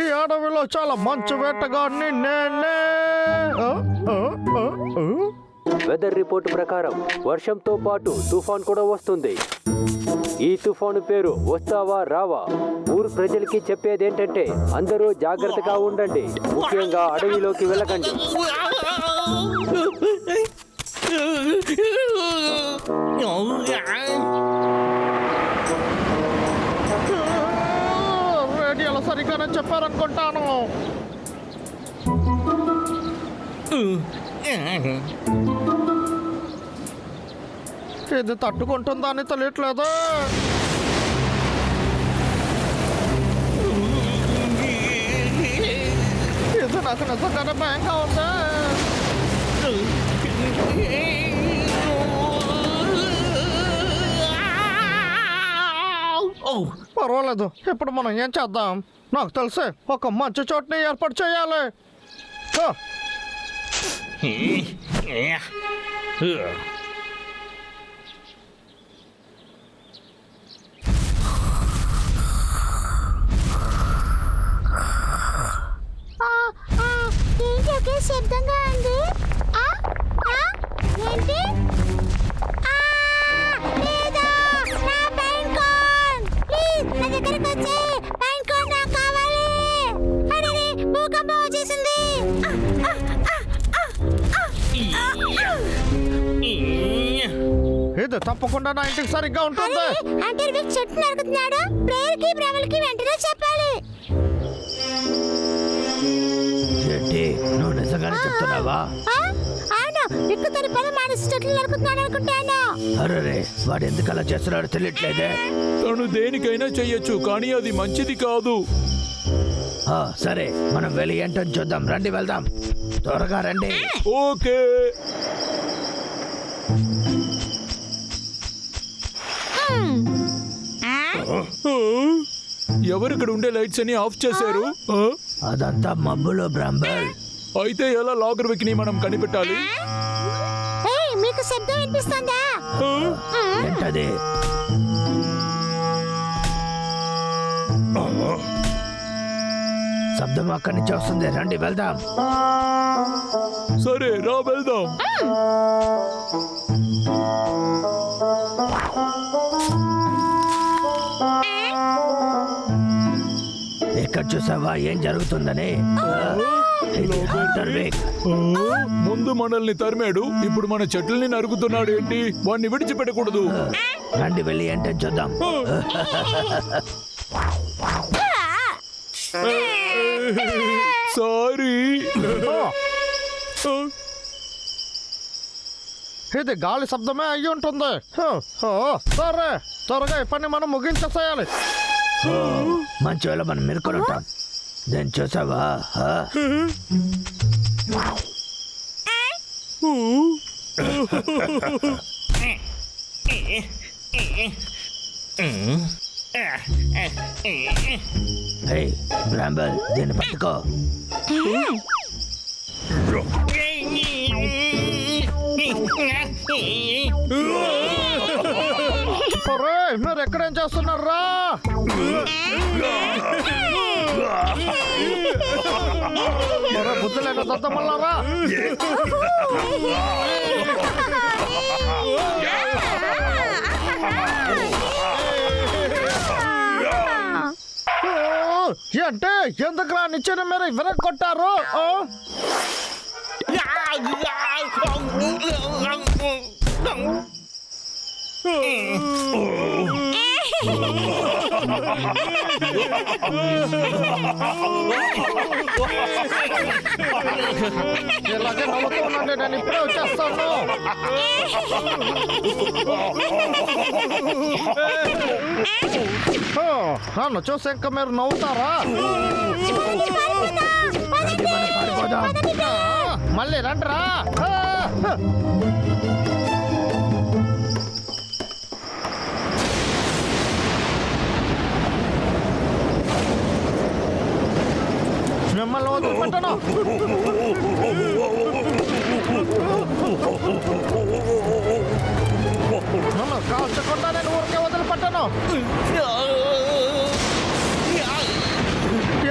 ఈ అడవిలో చాలా మంచి వేటగాడిని నేనే. వెదర్ రిపోర్ట్ ప్రకారం వర్షంతో పాటు తుఫాన్ కూడా వస్తుంది. ఈ తుఫాను పేరు వస్తావా రావా. ఊరు ప్రజలకి చెప్పేది ఏంటంటే అందరూ జాగ్రత్తగా ఉండండి, ముఖ్యంగా అడవిలోకి వెళ్ళకండి. రేడియోలో సరిగ్గానే చెప్పారనుకుంటాను. ఇది తట్టుకుంటుందా అని తెలియట్లేదు. ఇది నాకు నిజంగానే భయంగా ఉంది. పర్వాలేదు, ఇప్పుడు మనం ఏం చేద్దాం? నాకు తెలిసి ఒక మంచి చోటుని ఏర్పాటు చేయాలి. ఏంటి శబ్దంగా ఉంది? ఏంటి? లేదా నా పైన్ కోన్, ప్లీజ్ నా దగ్గరకు వచ్చి పైన్ కోన్ నాకు కావాలి. అరే భూకంపం వచ్చేసింది. ఇది తప్పకుండా నా ఇంటికి సరిగ్గా ఉంటుంది. అంటే చెట్టు నరుకుతున్నాడు. ప్రేయర్కి భ్రమలకి వెంటనే చెప్పాలి. ఏంటి, నువ్వు నిజంగానే చెప్తున్నావా? అవును, ఎక్కువ తన పని మానేసి చెట్లు నరుకుతున్నాడు అనుకుంటాను. అరే, వాడు ఎందుకు అలా చేస్తున్నాడో తెలియట్లేదే. తను దేనికైనా చెయ్యొచ్చు, కానీ అది మంచిది కాదు. సరే, మనం వెళ్ళి ఏంటని చూద్దాం. రండి వెళ్దాం, త్వరగా రండి. ఓకే. ఎవరిక్కడ ఉండే లైట్స్ అని ఆఫ్ చేశారు? అదంతా మబ్బులో బ్రాంబల్. అయితే ఎలా లాగర్ వికిని మనం కనిపెట్టాలి? మీకు శబ్దం వినిపిస్తుందా? ఏంటది? శబ్దం అక్కడి నుంచి వస్తుంది. రండి వెళ్దాం. సరే రా వెళ్దాం. ఇక్కడ చూసావా ఏం జరుగుతుందని? ముందు మనల్ని తరిమాడు, ఇప్పుడు మన చెట్లని నరుకుతున్నాడు. ఏంటి, వాడిని విడిచిపెట్టకూడదు. రండి వెళ్ళి ఏంటని చూద్దాం. సారీ. ఇది గాలి శబ్దమే అయ్యి ఉంటుంది. సరే, త్వరగా ఈ పని మనం ముగించేసేయాలి. మంచి వేళ మనం మెరుకొని ఉంటాం. నేను చూసావా? బ్రాంబల్, దీన్ని పట్టుకో. మీరు ఎక్కడేం చేస్తున్నారా? బుద్ధి లేక దద్దమల్లారా? అంటే ఎందుకు రా నిచ్చిన మీరు ఇవరే కొట్టారు? ఇలాగే నవ్వుతూ ఉండండి, నేను ఇప్పుడే వచ్చేస్తాను. నన్ను చూసి ఇంకా మీరు నవ్వుతారా? మళ్ళీ రండిరా. మిమ్మల్ని వదిలిపెట్టను. నన్ను కాల్చకుండా నేను ఊరికే వదిలిపెట్టను.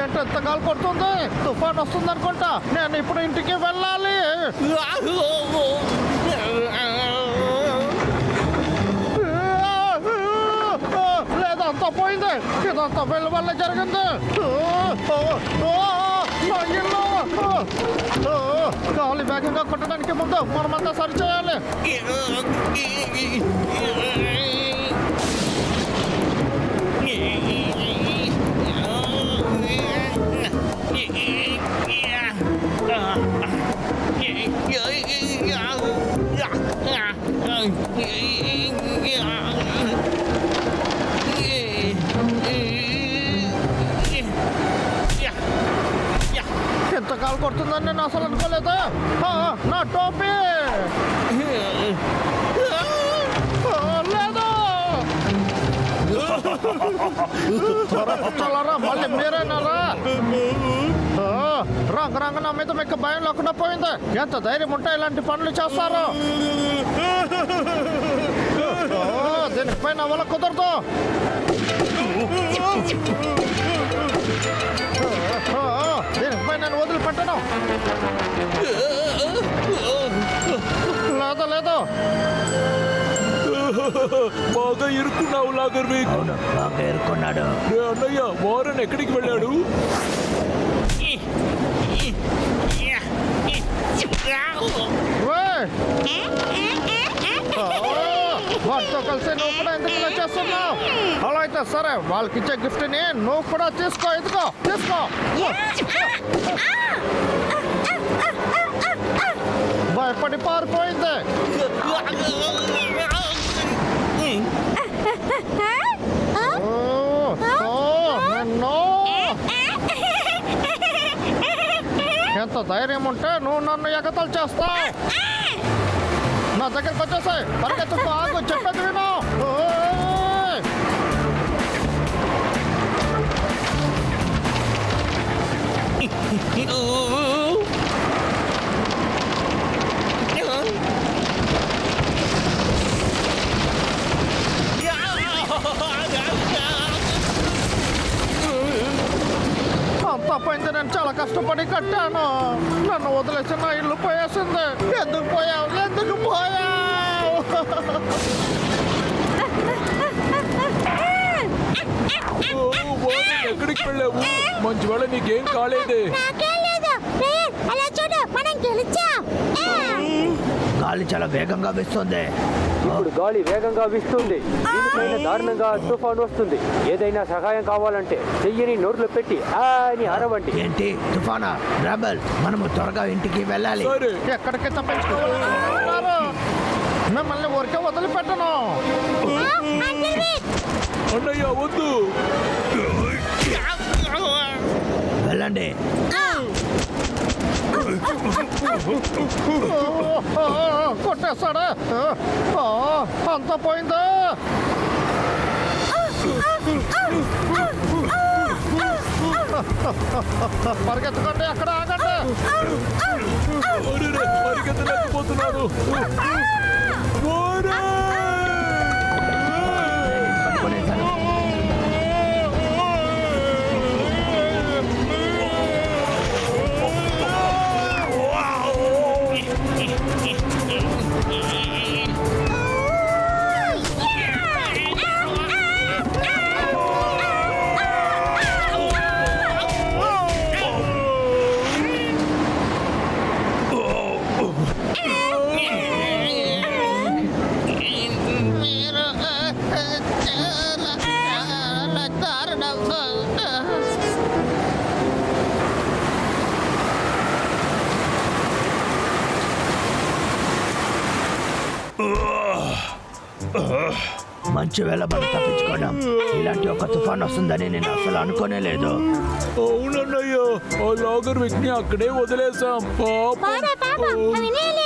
ఏంటి ఎంత గాలి కొడుతుంది? తుఫాన్ వస్తుంది అనుకుంటా. నేను ఇప్పుడు ఇంటికి వెళ్ళాలి. లేదంతా పోయింది. ఇదంతా వెళ్ళి వల్ల జరిగింది. నా ఇల్లు. గాలి వేగంగా కొట్టడానికి ముందు మనమంతా సరి చేయాలి. ఎంత గాలి కొడుతుందని నేను అసలు అనుకోలేదు. నా టోపీ లేదు. చలారా మళ్ళీ మీరేనారా? రంగు రంగు నా మీద మీకు భయం లేకుండా పోయింది. ఎంత ధైర్యం ఉంటే ఇలాంటి పనులు చేస్తారు? దీనిపై నా వల్ల కుదరదు. దీనిపై నేను వదిలిపెట్టను. లేదు లేదు. బాగా ఇరుక్కున్నావు లాగర్విక్. అవును, బాగా ఎరుకున్నాడు. అన్నయ్య వారన్ ఎక్కడికి వెళ్ళాడు? వాటితో కలిసి నువ్వు కూడా ఎందుకు ఇలా చేస్తున్నావు? అలా అయితే సరే, వాళ్ళకి ఇచ్చే గిఫ్ట్ ని నువ్వు కూడా తీసుకో. ఎదుకో తీసుకో. భయపడి పారిపోయింది. ఎంత ధైర్యం ఉంటే నువ్వు నన్ను ఎగతలు చేస్తావు? నా దగ్గరకు వచ్చేసాయి. పరిగెత్తుకు. ఆగు, చెప్పేది విను. అంతా పోయింది. నేను చాలా కష్టపడి కట్టాను. నన్ను వదిలేసి నా ఇల్లు పోయేసింది. ఎందుకు పోయావు? ఎందుకు పోయావు? ఎక్కడికి వెళ్ళావు? మంచి వేళ నీకేం కాలేదే. అలా చూడు, మనం గెలిచాం. గాలి చాలా వేగంగా వీస్తుంది. ఇప్పుడు గాలి వేగంగా వీస్తుంది. దీనిపైన దారుణంగా తుఫాన్ వస్తుంది. ఏదైనా సహాయం కావాలంటే చెయ్యిని నోట్లో పెట్టి అని అరవండి. ఏంటి తుఫానా? రాబెల్, మనము త్వరగా ఇంటికి వెళ్ళాలి. సరే. ఎక్కడికి తప్పించుకోవాలనుకుంటున్నారు? మిమ్మల్ని ఊరికే వదిలిపెట్టను. అన్నయ్య వద్దు. వెళ్ళండి. కొట్టేస్తాడా? అంతా పోయిందా? పరిగెత్తకండి, అక్కడ ఆగండి. పరిగెత్తలేకపోతున్నాను. పట్టుకునేసాను. మంచి వేళ మనం తప్పించుకున్నాం. ఇలాంటి ఒక తుఫాన్ వస్తుందని నేను అసలు అనుకోనే లేదు. అవునన్నయ్య, ఆ లాగర్విక్ ని అక్కడే వదిలేసాం. పాపం, అవి నీళ్ళు